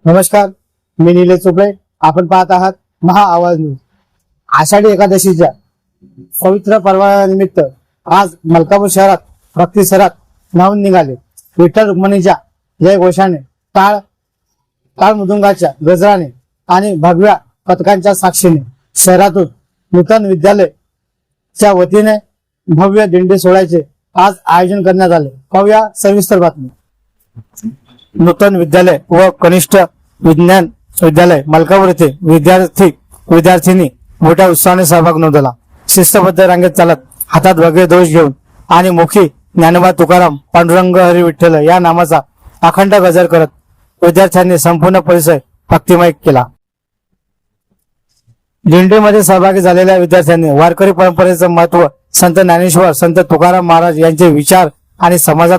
नमस्कार, मी निलेश चोपडे. आपण पाहत आहात महा आवाज न्यूज. आषाढी एकादशीच्या पवित्र पर्वानिमित्त आज मलकापूर शहरात भक्ती सरात न्हाऊन निघाले. विठ्ठल रुक्मिणीच्या जय घोषाने, टाळ मृदुंगाच्या गजराने आणि भगव्या पथकांच्या साक्षीने शहरातून नूतन विद्यालयाच्या वतीने भव्य दिंडी सोहळ्याचे आज आयोजन करण्यात आले. पाहूया सविस्तर बातमी. नूतन विद्यालय व कनिष्ठ विज्ञान विद्यालय मलकापूर येथे विद्यार्थी मोठ्या उत्साहाने सहभाग नोंदवला. शिस्तबद्ध रांगेत चालत, हातात भगवे ध्वज घेऊन आणि मुखी ज्ञानोबा तुकाराम पांडुरंग हरी विठ्ठल या नामाचा अखंड गजर करत विद्यार्थ्यांनी संपूर्ण परिसर भक्तिमय केला. दिंडीमध्ये सहभागी झालेल्या विद्यार्थ्यांनी वारकरी परंपरेचं महत्व, संत ज्ञानेश्वर, संत तुकाराम महाराज यांचे विचार आणि समाजात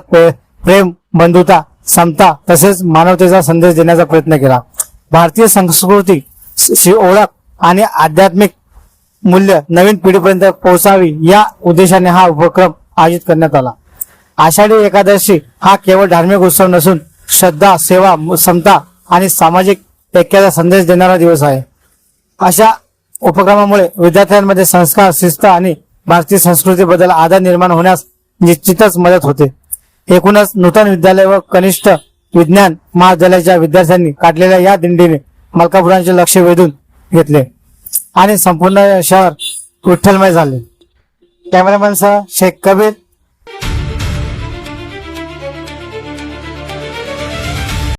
प्रेम, बंधुता, समता तसेच मानवतेचा संदेश देण्याचा प्रयत्न केला. भारतीय संस्कृती, ओळख आणि आध्यात्मिक मूल्य नवीन पिढीपर्यंत पोहोचावी या उद्देशाने हा उपक्रम आयोजित करण्यात आला. आषाढी एकादशी हा केवळ धार्मिक उत्सव नसून श्रद्धा, सेवा, समता आणि सामाजिक ऐक्याचा संदेश देणारा दिवस आहे. अशा उपक्रमामुळे विद्यार्थ्यांमध्ये संस्कार, शिस्त आणि भारतीय संस्कृतीबद्दल आदर निर्माण होण्यास निश्चितच मदत होते. एकूणच नूतन विद्यालय व कनिष्ठ विज्ञान महाविद्यालयाच्या विद्यार्थ्यांनी काढलेल्या या दिंडीने मलकापुरांचे लक्ष वेधून घेतले आणि संपूर्ण शहर विठ्ठलमय झाले. कॅमेरामॅन सह शेख कबीर,